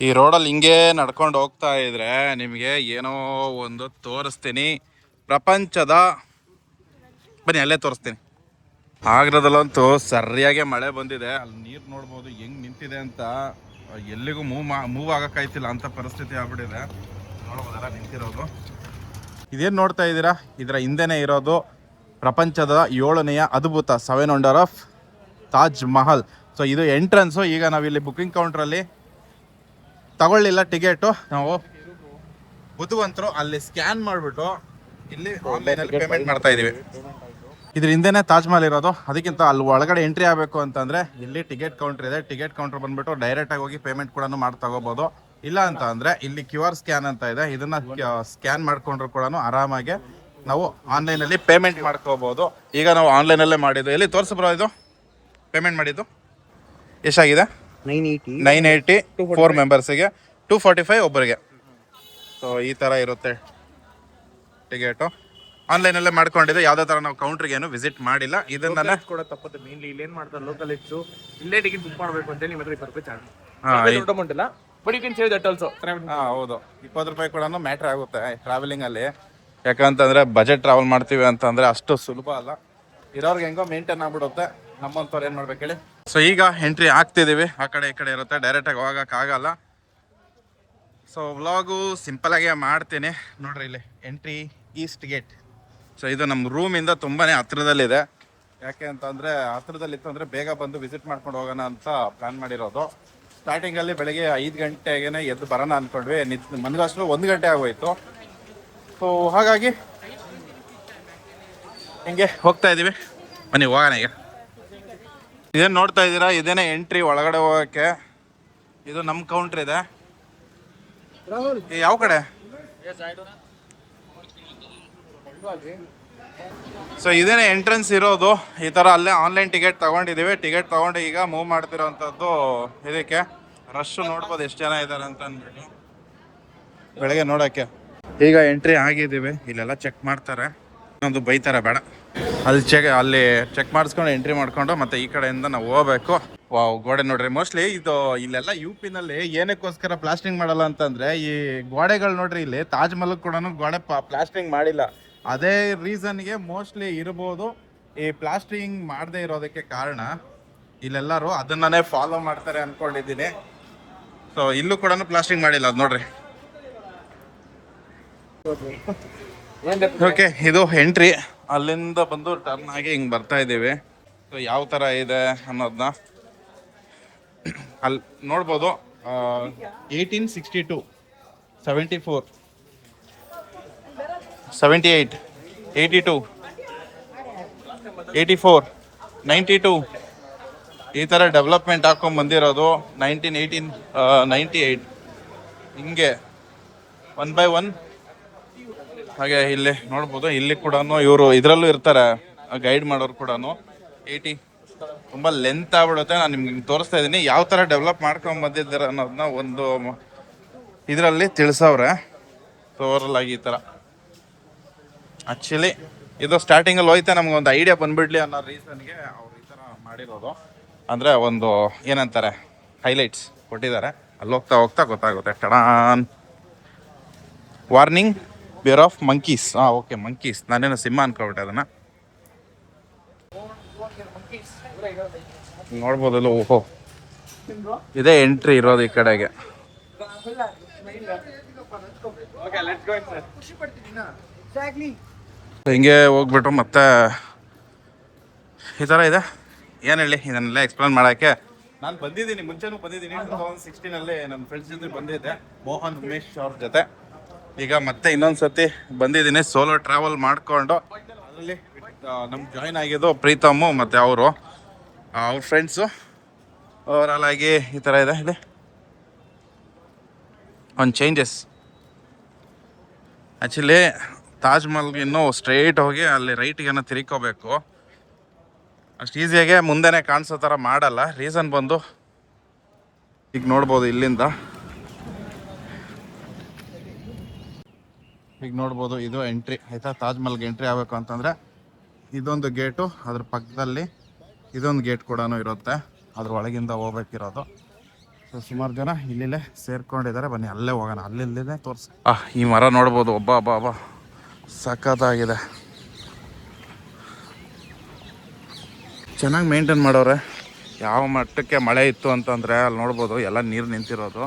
ಈ ರೋಡಲ್ಲಿ ಹಿಂಗೆ ನಡ್ಕೊಂಡು ಹೋಗ್ತಾ ಇದ್ರೆ ನಿಮಗೆ ಏನೋ ಒಂದು ತೋರಿಸ್ತೀನಿ. ಪ್ರಪಂಚದ ಬನ್ನಿ ಅಲ್ಲೇ ತೋರಿಸ್ತೀನಿ. ಆಗ್ರಾದಲ್ಲಂತೂ ಸರಿಯಾಗಿ ಮಳೆ ಬಂದಿದೆ. ಅಲ್ಲಿ ನೀರು ನೋಡ್ಬೋದು ಹೆಂಗ್ ನಿಂತಿದೆ ಅಂತ. ಎಲ್ಲಿಗೂ ಮೂವ್ ಆಗಕ್ಕಾಯ್ತಿಲ್ಲ ಅಂತ ಪರಿಸ್ಥಿತಿ ಆಗ್ಬಿಟ್ಟಿದೆ. ನೋಡ್ಬೋದಲ್ಲ ನಿಂತಿರೋದು. ಇದೇನು ನೋಡ್ತಾ ಇದ್ದೀರಾ, ಇದರ ಹಿಂದೆನೇ ಇರೋದು ಪ್ರಪಂಚದ 7ನೇ ಅದ್ಭುತ 7 wonder of Taj Mahal. So ಇದು ಎಂಟ್ರೆನ್ಸು. ಈಗ ನಾವಿಲ್ಲಿ ಬುಕ್ಕಿಂಗ್ ಕೌಂಟ್ರಲ್ಲಿ ತಗೊಳ್ಳಿಲ್ಲ ಟಿಕೆಟು. ನಾವು ಬುದ್ಧಿವಂತರು ಅಲ್ಲಿ ಸ್ಕ್ಯಾನ್ ಮಾಡಿಬಿಟ್ಟು ಇಲ್ಲಿ ಆನ್ಲೈನಲ್ಲಿ ಪೇಮೆಂಟ್ ಮಾಡ್ತಾ ಇದೀವಿ. ಇದ್ರ ಹಿಂದೆನೇ ತಾಜ್ ಮಹಲ್ ಇರೋದು. ಅದಕ್ಕಿಂತ ಅಲ್ಲಿ ಒಳಗಡೆ ಎಂಟ್ರಿ ಆಗಬೇಕು ಅಂತಂದರೆ ಇಲ್ಲಿ ಟಿಕೆಟ್ ಕೌಂಟರ್ ಇದೆ. ಟಿಕೆಟ್ ಕೌಂಟರ್ ಬಂದುಬಿಟ್ಟು ಡೈರೆಕ್ಟಾಗಿ ಹೋಗಿ ಪೇಮೆಂಟ್ ಕೂಡ ಮಾಡಿ ತಗೋಬೋದು. ಇಲ್ಲ ಅಂತ ಅಂದರೆ ಇಲ್ಲಿ QR ಸ್ಕ್ಯಾನ್ ಅಂತ ಇದೆ. ಇದನ್ನು ಸ್ಕ್ಯಾನ್ ಮಾಡಿಕೊಂಡ್ರು ಕೂಡ ಆರಾಮಾಗಿ ನಾವು ಆನ್ಲೈನಲ್ಲಿ ಪೇಮೆಂಟ್ ಮಾಡ್ಕೋಬೋದು. ಈಗ ನಾವು ಆನ್ಲೈನಲ್ಲೇ ಮಾಡಿದ್ದು. ಎಲ್ಲಿ ತೋರಿಸ್ಬ್ರೋ ಇದು ಪೇಮೆಂಟ್ ಮಾಡಿದ್ದು ಎಷ್ಟಾಗಿದೆ? 980 4 ಮೆಂಬರ್ಸಿಗೆ, 245 ಒಬ್ಬರಿಗೆ. ಸೊ ಈ ಥರ ಇರುತ್ತೆ ಟಿಕೆಟು. ಆನ್ಲೈನಲ್ಲೇ ಮಾಡ್ಕೊಂಡಿದ್ದು. ಯಾವುದೇ ಥರ ನಾವು ಕೌಂಟ್ರಿಗೆ ಏನು ವಿಸಿಟ್ ಮಾಡಿಲ್ಲ. ಇದನ್ನೇ ಕೂಡ ತಪ್ಪುತ್ತೆ. ಮೇನ್ಲಿ ಇಲ್ಲಿ ಏನು ಮಾಡ್ತಾರೆ ಲೋಕಲ್ ಹೆಚ್ಚು ಇಲ್ಲೇ ಟಿಕೆಟ್ ಬುಕ್ ಮಾಡಬೇಕು ಅಂತ ಹೇಳಿ ನಿಮ್ಮ 20 ರೂಪಾಯಿ charge. But you can save that also. ಹೌದು, 20 ರೂಪಾಯಿ ಕೂಡ ಮ್ಯಾಟ್ರ್ ಆಗುತ್ತೆ ಟ್ರಾವೆಲಿಂಗಲ್ಲಿ. ಯಾಕಂತಂದರೆ ಬಜೆಟ್ ಟ್ರಾವೆಲ್ ಮಾಡ್ತೀವಿ ಅಂತಂದರೆ ಅಷ್ಟು ಸುಲಭ ಅಲ್ಲ. ಇರೋರ್ಗೆ ಹೆಂಗೋ ಮೇಂಟೈನ್ ಆಗ್ಬಿಡುತ್ತೆ. ನಮ್ಮಂಥವ್ರು ಏನು ಮಾಡ್ಬೇಕು ಹೇಳಿ. ಸೊ ಈಗ ಎಂಟ್ರಿ ಆಗ್ತಿದ್ದೀವಿ. ಆ ಕಡೆ ಈ ಕಡೆ ಇರುತ್ತೆ, ಡೈರೆಕ್ಟಾಗಿ ಹೋಗೋಕ್ಕಾಗಲ್ಲ. ಸೊ ವ್ಲಾಗು ಸಿಂಪಲಾಗೇ ಮಾಡ್ತೀನಿ. ನೋಡ್ರಿ ಇಲ್ಲಿ ಎಂಟ್ರಿ ಈಸ್ಟ್ ಗೇಟ್. ಸೊ ಇದು ನಮ್ಮ ರೂಮಿಂದ ತುಂಬಾ ಹತ್ರದಲ್ಲಿದೆ. ಯಾಕೆ ಅಂತಂದರೆ ಹತ್ರದಲ್ಲಿತ್ತು ಅಂದರೆ ಬೇಗ ಬಂದು ವಿಸಿಟ್ ಮಾಡ್ಕೊಂಡು ಹೋಗೋಣ ಅಂತ ಪ್ಲ್ಯಾನ್ ಮಾಡಿರೋದು. ಸ್ಟಾರ್ಟಿಂಗಲ್ಲಿ ಬೆಳಗ್ಗೆ 5 ಗಂಟೆಗೆ ಎದ್ದು ಬರೋಣ ಅಂದ್ಕೊಂಡ್ವಿ. ಮನಗಷ್ಟು 1 ಗಂಟೆ ಆಗೋಯ್ತು. ಸೊ ಹಾಗಾಗಿ ಹಿಂಗೆ ಹೋಗ್ತಾ ಇದ್ದೀವಿ. ಬನ್ನಿ ಹೋಗೋಣ. ಈಗ ಇದೇನು ನೋಡ್ತಾ ಇದ್ದೀರಾ, ಇದೇನೇ ಎಂಟ್ರಿ ಒಳಗಡೆ ಹೋಗೋಕ್ಕೆ. ಇದು ನಮ್ಮ ಕೌಂಟ್ರ್ ಇದೆ. ಯಾವ ಕಡೆ? ಸೊ ಇದೇನೇ ಎಂಟ್ರೆನ್ಸ್ ಇರೋದು. ಈ ಥರ ಅಲ್ಲೇ ಆನ್ಲೈನ್ ಟಿಕೆಟ್ ತೊಗೊಂಡಿದ್ದೀವಿ. ಟಿಕೆಟ್ ತೊಗೊಂಡು ಈಗ ಮೂವ್ ಮಾಡ್ತಿರೋವಂಥದ್ದು ಇದಕ್ಕೆ. ರಶ್ ನೋಡ್ಬೋದು ಎಷ್ಟು ಜನ ಇದ್ದಾರೆ ಅಂತ ಅಂದ್ಬಿಟ್ಟು ಬೆಳಗ್ಗೆ ನೋಡೋಕ್ಕೆ. ಈಗ ಎಂಟ್ರಿ ಆಗಿದ್ದೀವಿ. ಇಲ್ಲೆಲ್ಲ ಚೆಕ್ ಮಾಡ್ತಾರೆ, ಒಂದು ಬೈತಾರೆ ಬೇಡ. ಅಲ್ಲಿ ಚೆಕ್ ಮಾಡಿಸ್ಕೊಂಡು ಎಂಟ್ರಿ ಮಾಡ್ಕೊಂಡು ಮತ್ತೆ ಈ ಕಡೆಯಿಂದ ನಾವು ಹೋಗ್ಬೇಕು. ವಾವ್, ಗೋಡೆ ನೋಡ್ರಿ. ಮೋಸ್ಟ್ಲಿ ಇದು ಇಲ್ಲೆಲ್ಲ UP-ನಲ್ಲಿ ಏನಕ್ಕೋಸ್ಕರ ಪ್ಲಾಸ್ಟಿಂಗ್ ಮಾಡಲ್ಲ ಅಂತಂದ್ರೆ ಈ ಗೋಡೆಗಳು ನೋಡ್ರಿ. ಇಲ್ಲಿ ತಾಜ್ ಮಹಲ್ ಕೂಡ ಗೋಡೆ ಪ್ಲಾಸ್ಟಿಂಗ್ ಮಾಡಿಲ್ಲ. ಅದೇ ರೀಸನ್ಗೆ ಮೋಸ್ಟ್ಲಿ ಇರ್ಬೋದು ಈ ಪ್ಲಾಸ್ಟಿಂಗ್ ಮಾಡದೇ ಇರೋದಕ್ಕೆ ಕಾರಣ. ಇಲ್ಲೆಲ್ಲರೂ ಅದನ್ನೇ ಫಾಲೋ ಮಾಡ್ತಾರೆ ಅನ್ಕೊಂಡಿದ್ದೀನಿ. ಸೊ ಇಲ್ಲೂ ಕೂಡ ಪ್ಲಾಸ್ಟಿಂಗ್ ಮಾಡಿಲ್ಲ. ಅದು ನೋಡ್ರಿ. ಓಕೆ, ಇದು ಎಂಟ್ರಿ. ಅಲ್ಲಿಂದ ಬಂದು ಟರ್ನ್ ಆಗಿ ಹಿಂಗೆ ಬರ್ತಾ ಇದ್ದೀವಿ. ಸೊ ಯಾವ ಥರ ಇದೆ ಅನ್ನೋದನ್ನ ಅಲ್ಲಿ ನೋಡ್ಬೋದು. 1862, 74, 78, 82, 84, 92 ಈ ಥರ ಡೆವಲಪ್ಮೆಂಟ್ ಹಾಕೊಂಡು ಬಂದಿರೋದು. 1918, 98 ಹಿಂಗೆ 1 by 1. ಹಾಗೆ ಇಲ್ಲಿ ನೋಡ್ಬೋದು. ಇಲ್ಲಿ ಕೂಡ ಇವರು ಇದರಲ್ಲೂ ಇರ್ತಾರೆ, ಗೈಡ್ ಮಾಡೋರು ಕೂಡ. 80 ತುಂಬ ಲೆಂತ್ ಆಗ್ಬಿಡುತ್ತೆ. ನಾನು ನಿಮ್ಗೆ ತೋರಿಸ್ತಾ ಇದ್ದೀನಿ ಯಾವ ಥರ ಡೆವಲಪ್ ಮಾಡ್ಕೊಂಡು ಬಂದಿದ್ದಾರೆ ಅನ್ನೋದನ್ನ ಒಂದು ಇದರಲ್ಲಿ ತಿಳಿಸವ್ರೆ. ಸೊ ಓವರಲ್ ಆಗಿ ಈ ಥರ. ಆ್ಯಕ್ಚುಲಿ ಇದು ಸ್ಟಾರ್ಟಿಂಗಲ್ಲಿ ಹೋಯ್ತಾ ನಮ್ಗೊಂದು ಐಡಿಯಾ ಬಂದ್ಬಿಡ್ಲಿ ಅನ್ನೋ ರೀಸನ್ಗೆ ಅವ್ರು ಈ ಥರ ಮಾಡಿರೋದು. ಅಂದರೆ ಒಂದು ಏನಂತಾರೆ ಹೈಲೈಟ್ಸ್ ಕೊಟ್ಟಿದ್ದಾರೆ. ಅಲ್ಲಿ ಹೋಗ್ತಾ ಹೋಗ್ತಾ ಗೊತ್ತಾಗುತ್ತೆ. ಟಡಾನ್, ವಾರ್ನಿಂಗ್, ಬೇರ್ ಆಫ್ ಮಂಕೀಸ್. Okay, monkeys. ನಾನೇನೋ ಸಿಂಹ ಅನ್ಕೊಬಿಟ್ಟೆ ಅದನ್ನು. ನೋಡ್ಬೋದಲ್ಲ. ಓಹೋ, ಇದೇ ಎಂಟ್ರಿ ಇರೋದು ಈ ಕಡೆಗೆ. ಹಿಂಗೆ ಹೋಗ್ಬಿಟ್ಟು ಮತ್ತೆ ಈ ಥರ ಇದೆ. ಏನು ಹೇಳಿ ಇದನ್ನೆಲ್ಲ ಎಕ್ಸ್ಪ್ಲೇನ್ ಮಾಡೋಕ್ಕೆ. ನಾನು ಬಂದಿದ್ದೀನಿ, ಮುಂಚೆನೂ ಬಂದಿದ್ದೀನಿ. 2016 ನನ್ನ ಫ್ರೆಂಡ್ಸ್ ಜೊತೆ ಬಂದಿದ್ದೆ, ಮೋಹನ್ ಉಮೇಶ್ ಅವ್ರ ಜೊತೆ. ಈಗ ಮತ್ತೆ ಇನ್ನೊಂದು ಸತಿ ಬಂದಿದ್ದೀನಿ ಸೋಲೋ ಟ್ರಾವೆಲ್ ಮಾಡಿಕೊಂಡು. ಅದರಲ್ಲಿ ನಮ್ಗೆ ಜಾಯ್ನ್ ಆಗಿದ್ದು ಪ್ರೀತಮ್ಮು ಮತ್ತು ಅವ್ರ ಫ್ರೆಂಡ್ಸು. ಓವರಾಲ್ ಆಗಿ ಈ ಥರ ಇದೆ. ಇಲ್ಲಿ ಒಂದು ಚೇಂಜಸ್. ಆ್ಯಕ್ಚುಲಿ ತಾಜ್ ಮಹಲ್ಗೆ ಇನ್ನೂ ಸ್ಟ್ರೈಟ್ ಹೋಗಿ ಅಲ್ಲಿ ರೈಟಿಗೆ ತಿರ್ಕೋಬೇಕು. ಅಷ್ಟು ಈಸಿಯಾಗೆ ಮುಂದೆನೇ ಕಾಣಿಸೋ ಥರ ಮಾಡಲ್ಲ. ರೀಸನ್ ಬಂದು ಈಗ ನೋಡ್ಬೋದು ಇಲ್ಲಿಂದ. ಈಗ ನೋಡ್ಬೋದು ಇದು ಎಂಟ್ರಿ ಆಯಿತಾ. ತಾಜ್ ಮಹಲ್ಗೆ ಎಂಟ್ರಿ ಆಗಬೇಕು ಅಂತಂದರೆ ಇದೊಂದು ಗೇಟು, ಅದ್ರ ಪಕ್ಕದಲ್ಲಿ ಇದೊಂದು ಗೇಟ್ ಕೂಡ ಇರುತ್ತೆ. ಅದ್ರ ಒಳಗಿಂದ ಹೋಗ್ಬೇಕಿರೋದು. ಸುಮಾರು ಜನ ಇಲ್ಲಿಲ್ಲೇ ಸೇರ್ಕೊಂಡಿದ್ದಾರೆ. ಬನ್ನಿ ಅಲ್ಲೇ ಹೋಗೋಣ, ಅಲ್ಲಿಲ್ಲೇ ತೋರಿಸಿ. ಈ ಮರ ನೋಡ್ಬೋದು, ಒಬ್ಬ ಸಖತ್ತಾಗಿದೆ. ಚೆನ್ನಾಗಿ ಮೇಂಟೈನ್ ಮಾಡೋರೆ. ಯಾವ ಮಟ್ಟಕ್ಕೆ ಮಳೆ ಇತ್ತು ಅಂತಂದರೆ ಅಲ್ಲಿ ನೋಡ್ಬೋದು ಎಲ್ಲ ನೀರು ನಿಂತಿರೋದು.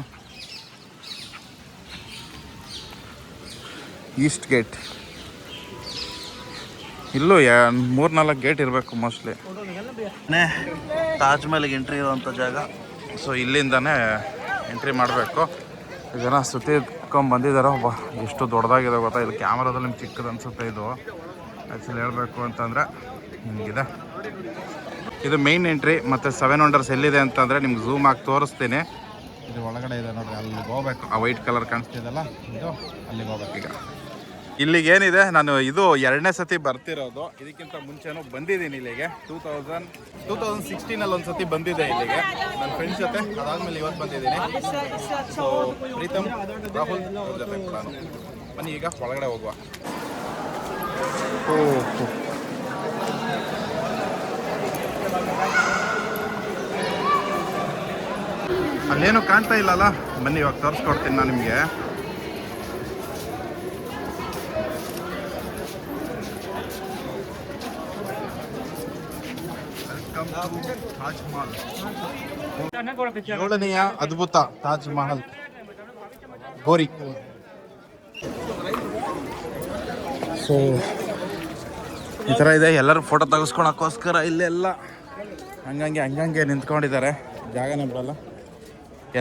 ಈಸ್ಟ್ ಗೇಟ್, ಇಲ್ಲೂ 3-4 ಗೇಟ್ ಇರಬೇಕು ಮೋಸ್ಟ್ಲಿ. ತಾಜ್ ಮಹಲ್ಗೆ ಎಂಟ್ರಿ ಇರೋವಂಥ ಜಾಗ. ಸೊ ಇಲ್ಲಿಂದನೇ ಎಂಟ್ರಿ ಮಾಡಬೇಕು. ಜನ ಸುತ್ತಿಕೊಂಡ್ ಬಂದಿದ್ದಾರೆ. ಒಬ್ಬ ಎಷ್ಟು ದೊಡ್ಡದಾಗಿದೆ ಗೊತ್ತಾ. ಇದು ಕ್ಯಾಮ್ರಾದಲ್ಲಿ ನಿಮ್ಗೆ ಚಿಕ್ಕದು ಅನಿಸುತ್ತೆ. ಇದು ಆ್ಯಕ್ಚುಲಿ ಹೇಳಬೇಕು ಅಂತಂದರೆ ಹಿಂಗಿದೆ. ಇದು ಮೇನ್ ಎಂಟ್ರಿ. ಮತ್ತು 7 ವಂಡರ್ಸ್ ಎಲ್ಲಿದೆ ಅಂತಂದರೆ ನಿಮ್ಗೆ ಝೂಮ್ ಆಗಿ ತೋರಿಸ್ತೀನಿ. ಇದು ಒಳಗಡೆ ಇದೆ ನೋಡಿರಿ, ಅಲ್ಲಿಗೆ ಹೋಗ್ಬೇಕು. ಆ ವೈಟ್ ಕಲರ್ ಕಾಣಿಸ್ತಿದೆಲ್ಲ, ಇದು ಅಲ್ಲಿಗೆ ಹೋಗ್ಬೇಕು. ಈಗ ಇಲ್ಲಿಗೆ ಏನಿದೆ, ನಾನು ಇದು 2ನೇ ಸತಿ ಬರ್ತಿರೋದು. ಇದಕ್ಕಿಂತ ಮುಂಚೆನೂ ಬಂದಿದ್ದೀನಿ ಇಲ್ಲಿಗೆ. 2016 ಒಂದು ಸತಿ ಬಂದಿದ್ದೆ ಇಲ್ಲಿಗೆ ನನ್ನ ಫ್ರೆಂಡ್ಸ್ ಜೊತೆ. ಅದಾದಮೇಲೆ ಇವತ್ತು ಬಂದಿದ್ದೀನಿ. ಸೊ ಪ್ರೀತಮ್, ರಾಹುಲ್ ಅವ್ರ ಜೊತೆ ನಾನು. ಬನ್ನಿ ಈಗ ಒಳಗಡೆ ಹೋಗುವ. ಅಲ್ಲೇನು ಕಾಣ್ತಾ ಇಲ್ಲಲ್ಲ. ಬನ್ನಿ ಇವಾಗ ತೋರಿಸ್ಕೊಡ್ತೀನಿ ನಾನು ನಿಮಗೆ. ತಾಜ್ ಮಹಲ್, 7ನೇ ಅದ್ಭುತ ತಾಜ್ ಮಹಲ್ ಗೋರಿ. ಸೊ ಈ ಥರ ಇದೆ. ಎಲ್ಲರೂ ಫೋಟೋ ತೆಗೆಸ್ಕೊಳಕ್ಕೋಸ್ಕರ ಇಲ್ಲೆಲ್ಲ ಹಂಗಂಗೆ ನಿಂತ್ಕೊಂಡಿದ್ದಾರೆ. ಜಾಗನೇ ಬಿಡಲ್ಲ.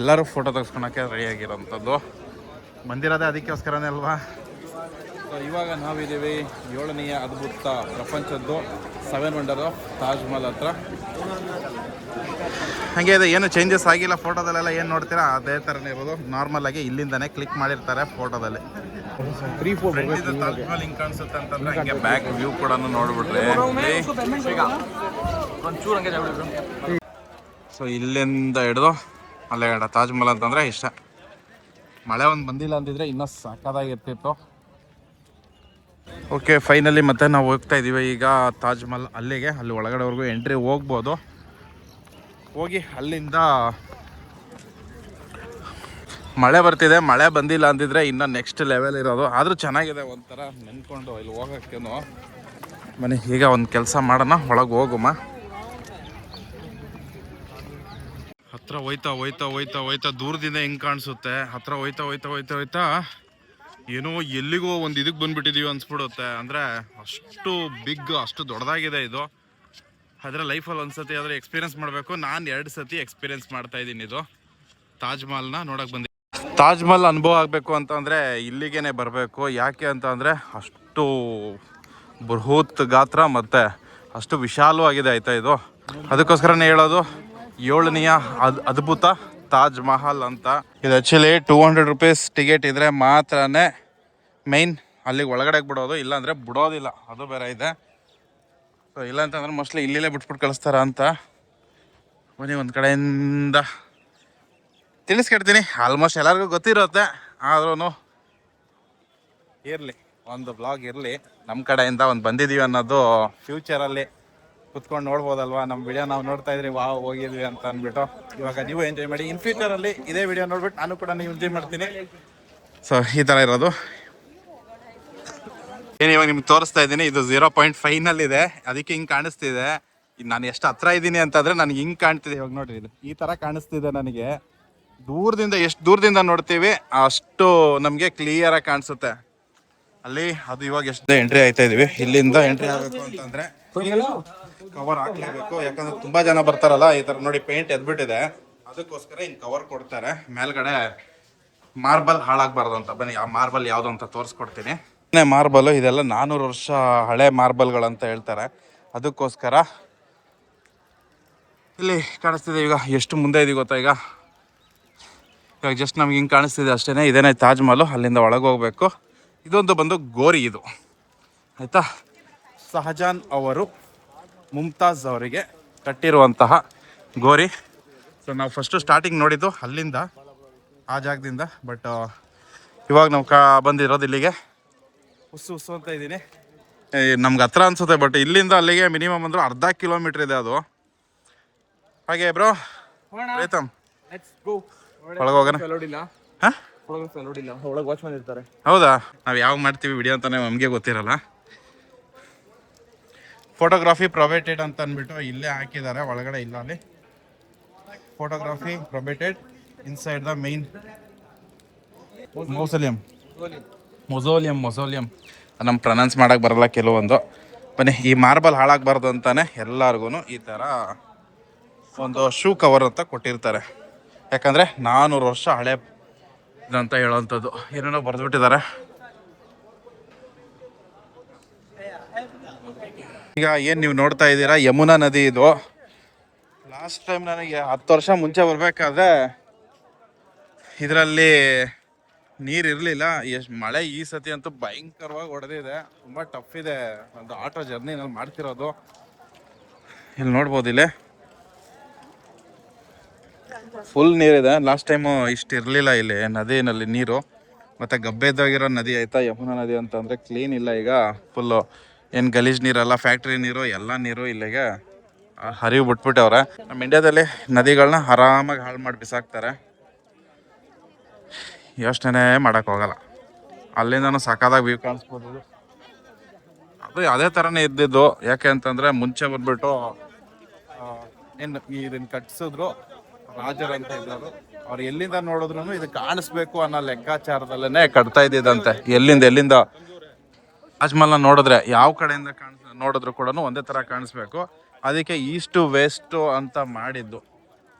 ಎಲ್ಲರೂ ಫೋಟೋ ತೆಗೆಸ್ಕೊಳಕ್ಕೆ ರೆಡಿಯಾಗಿರೋಂಥದ್ದು. ಬಂದಿರೋದೇ ಅದಕ್ಕೋಸ್ಕರನೇ ಅಲ್ವಾ. ಸೊ ಇವಾಗ ನಾವಿದ್ದೀವಿ 7ನೇ ಅದ್ಭುತ ಪ್ರಪಂಚದ್ದು 7 ವಂಡರ್ ಆಫ್ ತಾಜ್ ಮಹಲ್ ಹತ್ರ. ಹಾಗೆ ಇದೆ, ಏನು ಚೇಂಜಸ್ ಆಗಿಲ್ಲ. ಫೋಟೋದಲ್ಲೆಲ್ಲ ಏನು ನೋಡ್ತೀರಾ ಅದೇ ಥರನೇ ಇರೋದು. ನಾರ್ಮಲ್ ಆಗಿ ಇಲ್ಲಿಂದನೇ ಕ್ಲಿಕ್ ಮಾಡಿರ್ತಾರೆ ಫೋಟೋದಲ್ಲಿ. ತಾಜ್ ಮಹಲ್ ಹಿಂಗೆ ಕಾಣಿಸುತ್ತೆ ಅಂತಂದ್ರೆ ಹಂಗೆ ಬ್ಯಾಕ್ ವ್ಯೂ ಕೂಡ ನೋಡ್ಬಿಟ್ರೆ. ಸೊ ಇಲ್ಲಿಂದ ಹಿಡಿದು ಅಲ್ಲೇ ತಾಜ್ ಮಹಲ್ ಅಂತಂದರೆ ಇಷ್ಟ. ಮಳೆ ಒಂದು ಬಂದಿಲ್ಲ ಅಂತಿದ್ರೆ ಇನ್ನೂ ಸಕ್ಕತ್ತಾಗಿರ್ತಿತ್ತು. ಓಕೆ, ಫೈನಲಿ ಮತ್ತೆ ನಾವು ಹೋಗ್ತಾ ಇದ್ದೀವಿ ಈಗ ತಾಜ್ ಮಹಲ್ ಅಲ್ಲಿಗೆ. ಅಲ್ಲಿ ಒಳಗಡೆವರೆಗೂ ಎಂಟ್ರಿ ಹೋಗ್ಬೋದು. ಹೋಗಿ ಅಲ್ಲಿಂದ ಮಳೆ ಬರ್ತಿದೆ. ಮಳೆ ಬಂದಿಲ್ಲ ಅಂತಿದ್ರೆ ಇನ್ನೂ ನೆಕ್ಸ್ಟ್ ಲೆವೆಲ್ ಇರೋದು. ಆದರೂ ಚೆನ್ನಾಗಿದೆ, ಒಂಥರ ನೆನ್ಕೊಂಡು ಇಲ್ಲಿ ಹೋಗೋಕ್ಕೇನು. ಬನ್ನಿ ಈಗ ಒಂದು ಕೆಲಸ ಮಾಡೋಣ, ಒಳಗೆ ಹೋಗುಮ. ಹತ್ರ ಹೋಯ್ತಾ ದೂರದಿಂದ ಹೆಂಗೆ ಕಾಣಿಸುತ್ತೆ. ಹತ್ರ ಹೋಯ್ತಾ ಏನೋ ಎಲ್ಲಿಗೋ ಒಂದು ಇದಕ್ಕೆ ಬಂದುಬಿಟ್ಟಿದ್ದೀವಿ ಅನ್ಸ್ಬಿಡುತ್ತೆ. ಅಂದರೆ ಅಷ್ಟು ಬಿಗ್, ಅಷ್ಟು ದೊಡ್ಡದಾಗಿದೆ ಇದು. ಆದರೆ ಲೈಫಲ್ಲಿ ಒಂದು ಸತಿ ಆದರೆ ಎಕ್ಸ್ಪೀರಿಯೆನ್ಸ್ ಮಾಡಬೇಕು. ನಾನು 2 ಸತಿ ಎಕ್ಸ್ಪೀರಿಯೆನ್ಸ್ ಮಾಡ್ತಾ ಇದ್ದೀನಿ. ಇದು ತಾಜ್ ಮಹಲ್ನ ನೋಡೋಕೆ ಬಂದಿದ್ದೀನಿ. ತಾಜ್ ಮಹಲ್ ಅನುಭವ ಆಗಬೇಕು ಅಂತಂದರೆ ಇಲ್ಲಿಗೇ ಬರಬೇಕು. ಯಾಕೆ ಅಂತ ಅಂದರೆ ಅಷ್ಟು ಬೃಹತ್ ಗಾತ್ರ ಮತ್ತು ಅಷ್ಟು ವಿಶಾಲವಾಗಿದೆ ಆಯಿತಾ ಇದು. ಅದಕ್ಕೋಸ್ಕರನೇ ಹೇಳೋದು 7ನೇ ಅದ್ಭುತ ತಾಜ್ ಮಹಲ್ ಅಂತ. ಇದು ಆ್ಯಕ್ಚುಲಿ 200 ರೂಪೀಸ್ ಟಿಕೆಟ್ ಇದ್ದರೆ ಮಾತ್ರನೇ ಮೈನ್ ಅಲ್ಲಿಗೆ ಒಳಗಡೆ ಬಿಡೋದು, ಇಲ್ಲಾಂದರೆ ಬಿಡೋದಿಲ್ಲ. ಅದು ಬೇರೆ ಇದೆ. ಸೊ ಇಲ್ಲ ಅಂತಂದ್ರೆ ಮೋಸ್ಟ್ಲಿ ಇಲ್ಲಿಲೇ ಬಿಟ್ಬಿಟ್ಟು ಕಳಿಸ್ತಾರ ಅಂತ. ಬನ್ನಿ ಒಂದು ಕಡೆಯಿಂದ ತಿಳಿಸ್ಕೊಡ್ತೀನಿ. ಆಲ್ಮೋಸ್ಟ್ ಎಲ್ಲರಿಗೂ ಗೊತ್ತಿರುತ್ತೆ, ಆದ್ರೂ ಇರಲಿ, ಒಂದು ಬ್ಲಾಗ್ ಇರಲಿ. ನಮ್ಮ ಕಡೆಯಿಂದ ಒಂದು ಬಂದಿದ್ದೀವಿ ಅನ್ನೋದು ಫ್ಯೂಚರಲ್ಲಿ ಕುತ್ಕೊಂಡು ನೋಡ್ಬೋದಲ್ವಾ. ನಮ್ಮ ವಿಡಿಯೋ ನಾವು ನೋಡ್ತಾ ಇದ್ರಿ, ವಾವ್ ಹೋಗಿದ್ವಿ ಅಂತ ಅಂದ್ಬಿಟ್ಟು. ಇವಾಗ ನೀವು ಎಂಜಾಯ್ ಮಾಡಿ. ಇನ್ ಫ್ಯೂಚರಲ್ಲಿ ಇದೇ ವಿಡಿಯೋ ನೋಡ್ಬಿಟ್ಟು ನಾನು ಕೂಡ ನೀವು ಎಂಜಾಯ್ ಮಾಡ್ತೀನಿ. ಸೊ ಈ ಥರ ಇರೋದು. ಏನು ಇವಾಗ ನಿಮ್ಗೆ ತೋರಿಸ್ತಾ ಇದ್ದೀನಿ. ಇದು 0.5ನಲ್ಲಿದೆ, ಅದಕ್ಕೆ ಹಿಂಗೆ ಕಾಣಿಸ್ತಿದೆ. ನಾನು ಎಷ್ಟು ಹತ್ರ ಇದ್ದೀನಿ ಅಂತಂದರೆ ನನಗೆ ಹಿಂಗೆ ಕಾಣ್ತಿದೆ. ಇವಾಗ ನೋಡಿರಿ, ಇದು ಈ ಥರ ಕಾಣಿಸ್ತಿದೆ ನನಗೆ. ದೂರದಿಂದ ಎಷ್ಟು ದೂರದಿಂದ ನೋಡ್ತೀವಿ ಅಷ್ಟು ನಮಗೆ ಕ್ಲಿಯರಾಗಿ ಕಾಣಿಸುತ್ತೆ ಅಲ್ಲಿ. ಅದು ಇವಾಗ ಎಷ್ಟು ಎಂಟ್ರಿ ಆಯ್ತಾ ಇದೀವಿ. ಇಲ್ಲಿಂದ ಎಂಟ್ರಿ ಆಗಬೇಕು ಅಂತಂದರೆ ಕವರ್ ಹಾಕ್ಲೇಬೇಕು. ಯಾಕಂದ್ರೆ ತುಂಬ ಜನ ಬರ್ತಾರಲ್ಲ. ಈ ಥರ ನೋಡಿ ಪೇಂಟ್ ಎದ್ಬಿಟ್ಟಿದೆ, ಅದಕ್ಕೋಸ್ಕರ ಹಿಂಗೆ ಕವರ್ ಕೊಡ್ತಾರೆ. ಮೇಲ್ಗಡೆ ಮಾರ್ಬಲ್ ಹಾಳಾಗಬಾರ್ದು ಅಂತ. ಬನ್ನಿ ಆ ಮಾರ್ಬಲ್ ಯಾವುದು ಅಂತ ತೋರಿಸ್ಕೊಡ್ತೀನಿ. ಮಾರ್ಬಲ್ ಇದೆಲ್ಲ 400 ವರ್ಷ ಹಳೆ ಮಾರ್ಬಲ್ಗಳಂತ ಹೇಳ್ತಾರೆ. ಅದಕ್ಕೋಸ್ಕರ ಇಲ್ಲಿ ಕಾಣಿಸ್ತಿದೆ. ಈಗ ಎಷ್ಟು ಮುಂದೆ ಇದೆ ಗೊತ್ತಾ. ಈಗ ಜಸ್ಟ್ ನಮ್ಗೆ ಹಿಂಗೆ ಕಾಣಿಸ್ತಿದೆ ಅಷ್ಟೇ. ಇದೇನೇ ತಾಜ್ ಮಹಲ್. ಅಲ್ಲಿಂದ ಒಳಗೆ ಹೋಗ್ಬೇಕು. ಇದೊಂದು ಬಂದು ಗೋರಿ ಇದು ಆಯಿತಾ. ಶಹಜಾನ್ ಅವರು ಮುಮ್ತಾಜ್ ಅವರಿಗೆ ಕಟ್ಟಿರುವಂತಹ ಗೋರಿ. ಸೊ ನಾವು ಫಸ್ಟು ಸ್ಟಾರ್ಟಿಂಗ್ ನೋಡಿದ್ದು ಅಲ್ಲಿಂದ, ಆ ಜಾಗದಿಂದ. ಬಟ್ ಇವಾಗ ನಾವು ಬಂದಿರೋದು ಇಲ್ಲಿಗೆ. ಉಸ್ಸು ಅಂತ ಇದ್ದೀನಿ. ನಮ್ಗೆ ಹತ್ರ ಅನಿಸುತ್ತೆ, ಬಟ್ ಇಲ್ಲಿಂದ ಅಲ್ಲಿಗೆ ಮಿನಿಮಮ್ ಅಂದ್ರೆ 1/2 ಕಿಲೋಮೀಟ್ರ್ ಇದೆ ಅದು. ಹಾಗೆ ಬ್ರೋ ಪ್ರೀತಮ್ ಲೆಟ್ಸ್ ಗೋ. ಒಳಗೆ ಹೋಗೋಣ. ಅಲೋಡಿಲ್ಲ, ಹಾಂ, ಒಳಗೆ ಅಲೋಡಿಲ್ಲ, ಒಳಗೆ ವಾಚ್ಮನ್ ಇರ್ತಾರೆ. ಹೌದಾ? ನಾವು ಯಾವಾಗ ಮಾಡ್ತೀವಿ ವಿಡಿಯೋ ಅಂತಾನೆ ನಮಗೆ ಗೊತ್ತಿರಲ್ಲ. ಫೋಟೋಗ್ರಫಿ ಪ್ರೊಬೈಟೆಡ್ ಅಂತ ಅಂದ್ಬಿಟ್ಟು ಇಲ್ಲೇ ಹಾಕಿದ್ದಾರೆ, ಒಳಗಡೆ ಇಲ್ಲ. ಅಲ್ಲಿ ಫೋಟೋಗ್ರಫಿ ಪ್ರೊಬೈಟೆಡ್ ಇನ್ಸೈಡ್ ದ ಮೈನ್ ಮೊಸೋಲಿಯಂ. ನಮ್ಮ ಪ್ರೊನೌನ್ಸ್ ಮಾಡೋಕ್ಕೆ ಬರಲ್ಲ ಕೆಲವೊಂದು. ಬನ್ನಿ, ಈ ಮಾರ್ಬಲ್ ಹಾಳಾಗಬಾರ್ದು ಅಂತಾನೆ ಎಲ್ಲರಿಗೂ ಈ ಥರ ಒಂದು ಶೂ ಕವರ್ ಅಂತ ಕೊಟ್ಟಿರ್ತಾರೆ. ಯಾಕಂದರೆ 400 ವರ್ಷ ಹಳೆ ಇದಂತ ಹೇಳೋವಂಥದ್ದು ಏನೇನೋ ಬರೆದ್ಬಿಟ್ಟಿದ್ದಾರೆ. ಈಗ ಏನು ನೀವು ನೋಡ್ತಾ ಇದ್ದೀರಾ, ಯಮುನಾ ನದಿ ಇದು. ಲಾಸ್ಟ್ ಟೈಮ್ ನನಗೆ 10 ವರ್ಷ ಮುಂಚೆ ಬರಬೇಕಾದ್ರೆ ಇದರಲ್ಲಿ ನೀರು ಇರಲಿಲ್ಲ. ಎಷ್ಟು ಮಳೆ ಈ ಸತಿ ಅಂತೂ ಭಯಂಕರವಾಗಿ ಹೊಡೆದಿದೆ. ತುಂಬ ಟಫ್ ಇದೆ ಒಂದು ಆಟೋ ಜರ್ನಿ ನಾನು ಮಾಡ್ತಿರೋದು. ಇಲ್ಲಿ ನೋಡ್ಬೋದು, ಇಲ್ಲಿ ಫುಲ್ ನೀರಿದೆ. ಲಾಸ್ಟ್ ಟೈಮು ಇಷ್ಟು ಇರಲಿಲ್ಲ ಇಲ್ಲಿ ನದಿನಲ್ಲಿ ನೀರು. ಮತ್ತು ಗಬ್ಬೆದ್ದಾಗಿರೋ ನದಿ ಆಯಿತಾ, ಯಮುನಾ ನದಿ ಅಂತಂದರೆ ಕ್ಲೀನ್ ಇಲ್ಲ ಈಗ. ಫುಲ್ಲು ಏನು ಗಲೀಜು ನೀರಲ್ಲ, ಫ್ಯಾಕ್ಟ್ರಿ ನೀರು, ಎಲ್ಲ ನೀರು ಇಲ್ಲಿಗೆ ಹರಿವು ಬಿಟ್ಬಿಟ್ಟವ್ರೆ. ನಮ್ಮ ಇಂಡ್ಯಾದಲ್ಲಿ ನದಿಗಳನ್ನ ಆರಾಮಾಗಿ ಹಾಳು ಮಾಡಿ ಬಿಸಾಕ್ತಾರೆ, ಯೋಚನೆ ಮಾಡೋಕ್ಕೋಗಲ್ಲ. ಅಲ್ಲಿಂದನೂ ಸಾಕಾದಾಗ ವ್ಯೂ ಕಾಣಿಸ್ಬೋದು. ಅದು ಅದೇ ಥರನೇ ಇದ್ದಿದ್ದು. ಯಾಕೆ ಅಂತಂದರೆ ಮುಂಚೆ ಬಂದ್ಬಿಟ್ಟು ಏನು ಇದನ್ನು ಕಟ್ಸಿದ್ರು ರಾಜರಂತ ಇದ್ದವರು, ಅವ್ರು ಎಲ್ಲಿಂದ ನೋಡಿದ್ರು ಇದು ಕಾಣಿಸ್ಬೇಕು ಅನ್ನೋ ಲೆಕ್ಕಾಚಾರದಲ್ಲೇ ಕಟ್ತಾ ಇದ್ದಿದ್ದಂತೆ. ಎಲ್ಲಿಂದ ತಾಜ್ಮಹಲ್ನ ನೋಡಿದ್ರೆ ಯಾವ ಕಡೆಯಿಂದ ನೋಡಿದ್ರು ಕೂಡ ಒಂದೇ ಥರ ಕಾಣಿಸ್ಬೇಕು. ಅದಕ್ಕೆ ಈಸ್ಟು ವೆಸ್ಟು ಅಂತ ಮಾಡಿದ್ದು.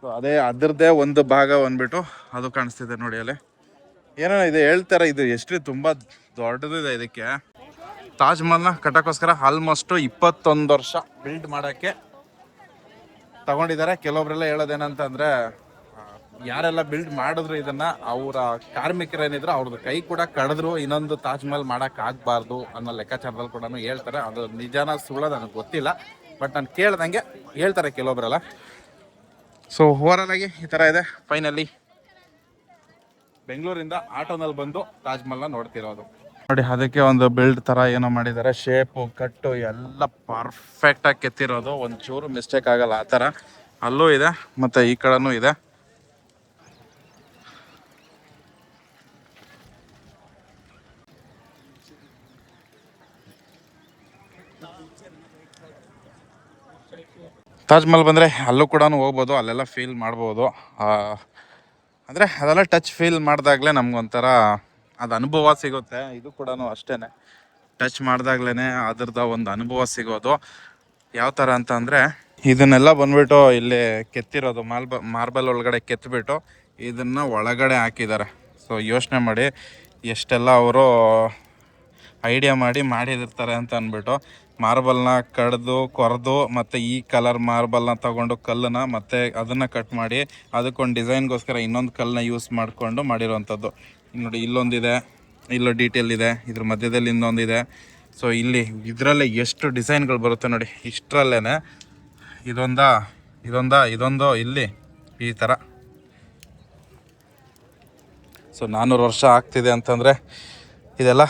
ಸೊ ಅದೇ ಅದರದ್ದೇ ಒಂದು ಭಾಗ ಬಂದ್ಬಿಟ್ಟು ಅದು ಕಾಣಿಸ್ತಿದೆ ನೋಡಿ. ಅಲ್ಲಿ ಏನೋ ಇದೆ ಹೇಳ್ತಾರೆ, ಇದು ಎಷ್ಟು ತುಂಬ ದೊಡ್ಡದಿದೆ. ಇದಕ್ಕೆ ತಾಜ್ ಮಹಲ್ನ ಕಟ್ಟೋಕ್ಕೋಸ್ಕರ ಆಲ್ಮೋಸ್ಟು 21 ವರ್ಷ ಬಿಲ್ಡ್ ಮಾಡೋಕ್ಕೆ ತಗೊಂಡಿದ್ದಾರೆ. ಕೆಲವೊಬ್ರೆಲ್ಲ ಹೇಳೋದೇನಂತಂದರೆ, ಯಾರೆಲ್ಲ ಬಿಲ್ಡ್ ಮಾಡಿದ್ರು ಇದನ್ನು, ಅವರ ಕಾರ್ಮಿಕರೇನಿದ್ರು ಅವ್ರದ್ದು ಕೈ ಕೂಡ ಕಡಿದ್ರು ಇನ್ನೊಂದು ತಾಜ್ ಮಹಲ್ ಮಾಡೋಕ್ಕಾಗಬಾರ್ದು ಅನ್ನೋ ಲೆಕ್ಕಾಚಾರದಲ್ಲಿ ಕೂಡ ಹೇಳ್ತಾರೆ. ಅದು ನಿಜಾನ ಸುಳ್ಳ ನನಗೆ ಗೊತ್ತಿಲ್ಲ, ಬಟ್ ನಾನು ಕೇಳ್ದಂಗೆ ಹೇಳ್ತಾರೆ ಕೆಲವೊಬ್ರೆಲ್ಲ. ಸೊ ಓವರಾಲ್ ಆಗಿ ಈ ಥರ ಇದೆ. ಫೈನಲಿ ಬೆಂಗಳೂರಿಂದ ಆಟೋನಲ್ಲಿ ಬಂದು ತಾಜ್ ಮಹಲ್ನ ನೋಡ್ತಿರೋದು ನೋಡಿ. ಅದಕ್ಕೆ ಒಂದು ಬಿಲ್ಡ್ ಥರ ಏನೋ ಮಾಡಿದ್ದಾರೆ, ಶೇಪು ಕಟ್ಟು ಎಲ್ಲ ಪರ್ಫೆಕ್ಟಾಗಿ ಕೆತ್ತಿರೋದು, ಒಂಚೂರು ಮಿಸ್ಟೇಕ್ ಆಗಲ್ಲ ಆ ಥರ. ಅಲ್ಲೂ ಇದೆ ಮತ್ತು ಈ ಕಡೆನೂ ಇದೆ. ತಾಜ್ ಮಹಲ್ ಬಂದರೆ ಅಲ್ಲೂ ಕೂಡ ಹೋಗ್ಬೋದು, ಅಲ್ಲೆಲ್ಲ ಫೀಲ್ ಮಾಡ್ಬೋದು. ಅಂದರೆ ಅದೆಲ್ಲ ಟಚ್ ಫೀಲ್ ಮಾಡಿದಾಗಲೇ ನಮಗೊಂಥರ ಅದು ಅನುಭವ ಸಿಗುತ್ತೆ. ಇದು ಕೂಡ ಅಷ್ಟೇ, ಟಚ್ ಮಾಡಿದಾಗ್ಲೇ ಅದ್ರದ್ದು ಒಂದು ಅನುಭವ ಸಿಗೋದು. ಯಾವ ಥರ ಅಂತ ಅಂದರೆ, ಇದನ್ನೆಲ್ಲ ಬಂದ್ಬಿಟ್ಟು ಇಲ್ಲಿ ಕೆತ್ತಿರೋದು ಮಾರ್ಬಲ್ ಒಳಗಡೆ ಕೆತ್ತಿಬಿಟ್ಟು ಇದನ್ನು ಒಳಗಡೆ ಹಾಕಿದ್ದಾರೆ. ಸೊ ಯೋಚನೆ ಮಾಡಿ ಎಷ್ಟೆಲ್ಲ ಅವರು ಐಡಿಯಾ ಮಾಡಿದಿರ್ತಾರೆ ಅಂತ ಅಂದ್ಬಿಟ್ಟು. ಮಾರ್ಬಲ್ನ ಕಡ್ದು ಕೊರೆದು ಮತ್ತು ಈ ಕಲರ್ ಮಾರ್ಬಲ್ನ ತೊಗೊಂಡು ಕಲ್ಲನ್ನ ಮತ್ತು ಅದನ್ನು ಕಟ್ ಮಾಡಿ ಅದಕ್ಕೊಂದು ಡಿಸೈನ್ಗೋಸ್ಕರ ಇನ್ನೊಂದು ಕಲ್ಲನ್ನ ಯೂಸ್ ಮಾಡಿಕೊಂಡು ಮಾಡಿರೋವಂಥದ್ದು. ನೋಡಿ, ಇಲ್ಲೊಂದಿದೆ, ಇಲ್ಲೋ ಡೀಟೇಲ್ ಇದೆ, ಇದ್ರ ಮಧ್ಯದಲ್ಲಿ ಇನ್ನೊಂದಿದೆ. ಸೊ ಇಲ್ಲಿ ಇದರಲ್ಲೇ ಎಷ್ಟು ಡಿಸೈನ್ಗಳು ಬರುತ್ತೆ ನೋಡಿ. ಇಷ್ಟರಲ್ಲೇ ಇದೊಂದು ಇಲ್ಲಿ ಈ ಥರ. ಸೊ 400 ವರ್ಷ ಆಗ್ತಿದೆ ಅಂತಂದರೆ ಇದೆಲ್ಲ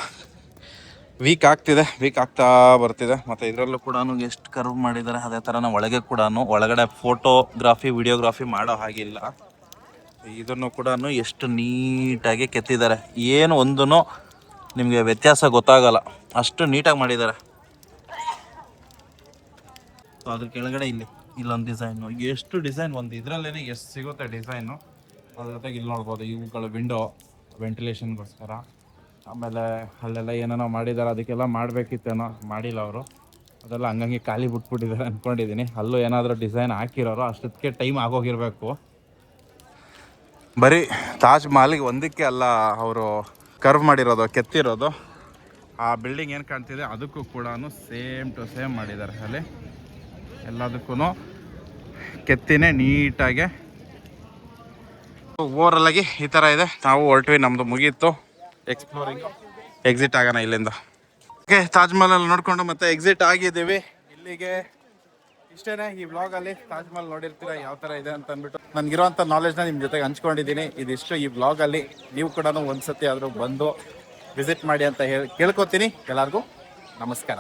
ವೀಕ್ ಆಗ್ತಾ ಬರ್ತಿದೆ. ಮತ್ತು ಇದರಲ್ಲೂ ಕೂಡ ಎಷ್ಟು ಕರ್ವ್ ಮಾಡಿದ್ದಾರೆ, ಅದೇ ಥರನ ಒಳಗೆ ಕೂಡ ಒಳಗಡೆ ಫೋಟೋಗ್ರಾಫಿ ವಿಡಿಯೋಗ್ರಾಫಿ ಮಾಡೋ ಹಾಗಿಲ್ಲ. ಇದನ್ನು ಕೂಡ ಎಷ್ಟು ನೀಟಾಗಿ ಕೆತ್ತಿದ್ದಾರೆ, ಏನು ಒಂದೂ ನಿಮಗೆ ವ್ಯತ್ಯಾಸ ಗೊತ್ತಾಗಲ್ಲ, ಅಷ್ಟು ನೀಟಾಗಿ ಮಾಡಿದ್ದಾರೆ. ಸೊ ಅದ್ರ ಕೆಳಗಡೆ ಇಲ್ಲೊಂದು ಡಿಸೈನು, ಎಷ್ಟು ಡಿಸೈನ್ ಒಂದು ಇದರಲ್ಲೇ ಎಷ್ಟು ಸಿಗುತ್ತೆ ಡಿಸೈನು. ಅದ್ರ ಜೊತೆಗೆ ಇಲ್ಲಿ ನೋಡ್ಬೋದು ಇವುಗಳು ವಿಂಡೋ ವೆಂಟಿಲೇಷನ್ಗೋಸ್ಕರ. ಆಮೇಲೆ ಅಲ್ಲೆಲ್ಲ ಏನೇನೋ ಮಾಡಿದ್ದಾರೆ, ಅದಕ್ಕೆಲ್ಲ ಮಾಡಬೇಕಿತ್ತೇನೋ, ಮಾಡಿಲ್ಲ ಅವರು. ಅದೆಲ್ಲ ಹಂಗಂಗೆ ಖಾಲಿ ಬಿಟ್ಬಿಟ್ಟಿದ್ದಾರೆ ಅಂದ್ಕೊಂಡಿದ್ದೀನಿ. ಅಲ್ಲೂ ಏನಾದರೂ ಡಿಸೈನ್ ಹಾಕಿರೋರು, ಅಷ್ಟೊತ್ತಿಗೆ ಟೈಮ್ ಆಗೋಗಿರಬೇಕು. ಬರೀ ತಾಜ್ ಮಹಲ್ಗೆ ಒಂದಕ್ಕೆ ಅಲ್ಲ ಅವರು ಕರ್ವ್ ಮಾಡಿರೋದು, ಕೆತ್ತಿರೋದು. ಆ ಬಿಲ್ಡಿಂಗ್ ಏನು ಕಾಣ್ತಿದೆ ಅದಕ್ಕೂ ಕೂಡ ಸೇಮ್ ಟು ಸೇಮ್ ಮಾಡಿದ್ದಾರೆ. ಅಲ್ಲಿ ಎಲ್ಲದಕ್ಕೂ ಕೆತ್ತಿನೇ ನೀಟಾಗೆ. ಓವರಲ್ಲಾಗಿ ಈ ಥರ ಇದೆ. ನಾವು ಹೊರಟ್ವಿ, ನಮ್ಮದು ಮುಗೀತು ಎಕ್ಸ್ಪ್ಲೋರಿಂಗ್. ಎಕ್ಸಿಟ್ ಆಗೋಣ ಇಲ್ಲಿಂದ. ಓಕೆ, ತಾಜ್ ಮಹಲ್ ನೋಡಿಕೊಂಡು ಮತ್ತೆ ಎಕ್ಸಿಟ್ ಆಗಿದ್ದೀವಿ. ಇಲ್ಲಿಗೆ ಇಷ್ಟೇ ಈ ವ್ಲಾಗಲ್ಲಿ. ತಾಜ್ ಮಹಲ್ ನೋಡಿರ್ತೀರ ಯಾವ ಥರ ಇದೆ ಅಂತ ಅಂದ್ಬಿಟ್ಟು ನನಗಿರೋಂಥ ನಾಲೆಜ್ನ ನಿಮ್ಮ ಜೊತೆಗೆ ಹಂಚ್ಕೊಂಡಿದ್ದೀನಿ. ಇದಿಷ್ಟು ಈ ವ್ಲಾಗಲ್ಲಿ. ನೀವು ಕೂಡ ಒಂದ್ಸತಿ ಆದರೂ ಬಂದು ವಿಸಿಟ್ ಮಾಡಿ ಅಂತ ಕೇಳ್ಕೊತೀನಿ. ಎಲ್ಲರಿಗೂ ನಮಸ್ಕಾರ.